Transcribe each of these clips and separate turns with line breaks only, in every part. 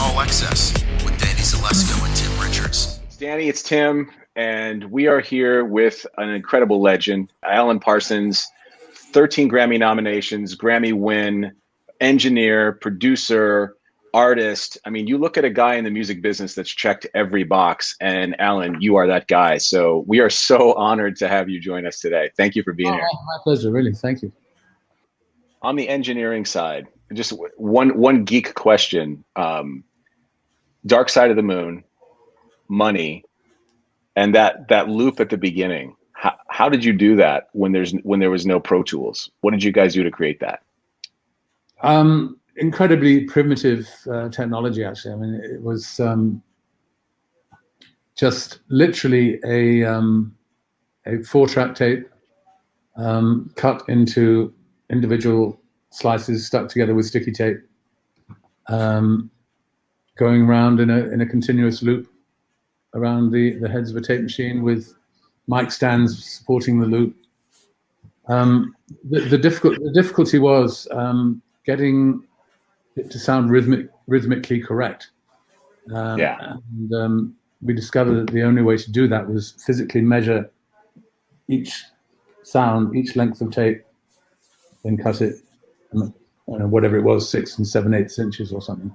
All Access with Danny Zelisko and Tim Richards.
It's Danny, it's Tim, and we are here with an incredible legend, Alan Parsons, 13 Grammy nominations, Grammy win, engineer, producer, artist. I mean, you look at a guy in the music business that's checked every box, and Alan, you are that guy. So we are so honored to have you join us today. Thank you for being here.
My pleasure, really. Thank you.
On the engineering side, just one geek question. Dark Side of the Moon, Money, and that loop at the beginning. How did you do that when there was no Pro Tools? What did you guys do to create that?
Incredibly primitive technology, actually. I mean, it was just literally a 4-track tape cut into individual slices, stuck together with sticky tape, going around in a continuous loop around the heads of a tape machine with mic stands supporting the loop. The difficulty was getting it to sound rhythmically correct. And we discovered that the only way to do that was physically measure each sound, each length of tape, then cut it, whatever it was, 6 7/8 inches or something.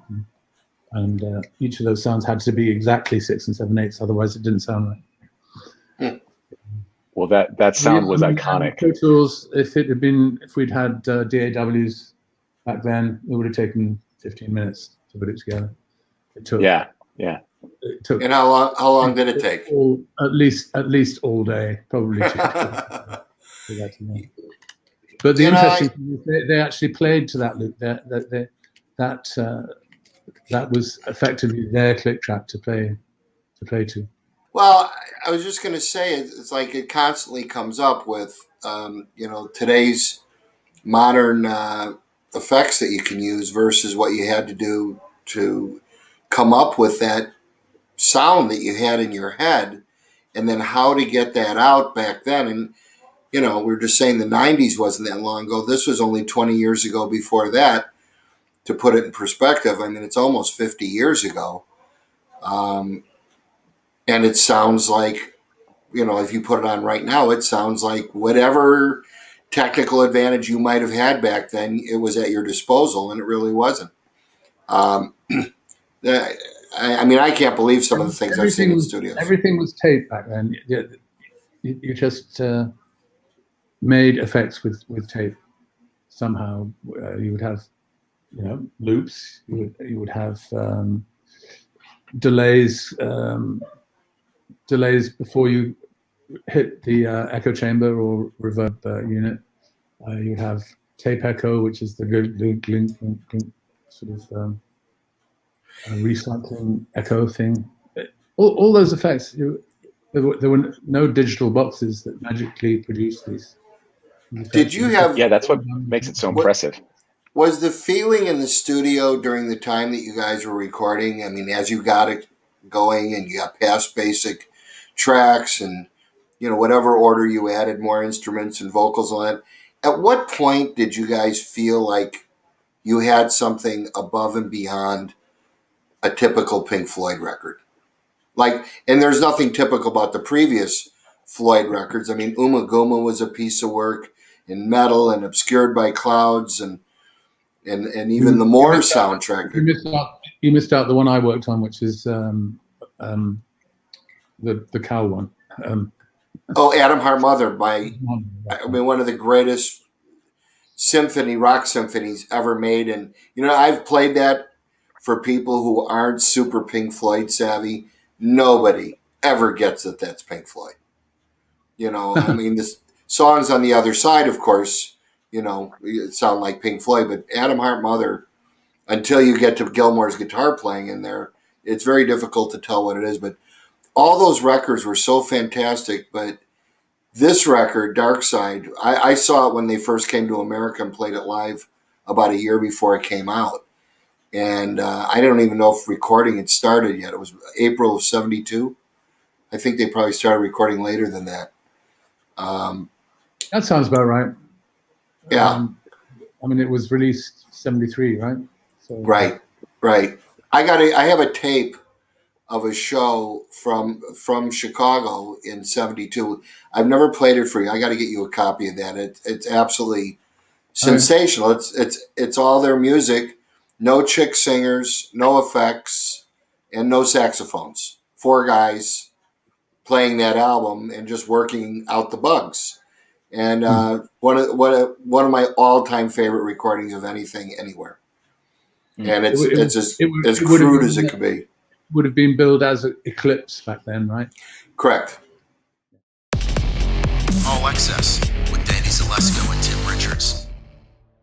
And each of those sounds had to be exactly 6 7/8, otherwise it didn't sound right.
Well, that sound was iconic.
Pro Tools, if we'd had DAWs back then, it would have taken 15 minutes to put it together. It took.
Yeah.
It took.
And how long did it take?
At least all day, probably. But the interesting thing is they actually played to that loop. That was effectively their click track to play to.
Well, I was just going to say, it's like it constantly comes up with, today's modern effects that you can use versus what you had to do to come up with that sound that you had in your head, and then how to get that out back then. And, we were just saying the 90s wasn't that long ago. This was only 20 years ago before that, to put it in perspective. I mean, it's almost 50 years ago. And it sounds like, if you put it on right now, it sounds like whatever technical advantage you might have had back then, it was at your disposal, and it really wasn't. I can't believe some of the things I've seen in studios.
Everything was tape back then. You just made effects with tape. Somehow you would have, loops. You would have delays before you hit the echo chamber or reverb unit. You would have tape echo, which is the sort of recycling echo thing. All those effects. There were no digital boxes that magically produced these.
Did you have?
Yeah, that's what makes it so impressive.
Was the feeling in the studio during the time that you guys were recording? I mean, as you got it going and you got past basic tracks and whatever order you added more instruments and vocals on it, at what point did you guys feel like you had something above and beyond a typical Pink Floyd record? And there's nothing typical about the previous Floyd records. I mean, Uma Guma was a piece of work in metal and Obscured by Clouds and even the More soundtrack.
You missed out the one I worked on, which is the cow one.
Adam Heart Mother one of the greatest rock symphonies ever made. And I've played that for people who aren't super Pink Floyd savvy. Nobody ever gets that that's Pink Floyd. The songs on the other side, of course, sound like Pink Floyd, but Adam Heart Mother, until you get to Gilmour's guitar playing in there, it's very difficult to tell what it is. But all those records were so fantastic. But this record, Dark Side, I saw it when they first came to America and played it live about a year before it came out. And I don't even know if recording had started yet. It was April of 72. I think they probably started recording later than that.
That sounds about right.
Yeah.
It was released 73, right? So,
Right. I have a tape of a show from Chicago in '72. I've never played it for you. I got to get you a copy of that. It's absolutely sensational. It's all their music, no chick singers, no effects, and no saxophones. Four guys playing that album and just working out the bugs. And one of my all time favorite recordings of anything anywhere. And it's as crude as it could be.
Would have been billed as Eclipse back then, right?
Correct.
All Access with Danny Zelisko and Tim Richards.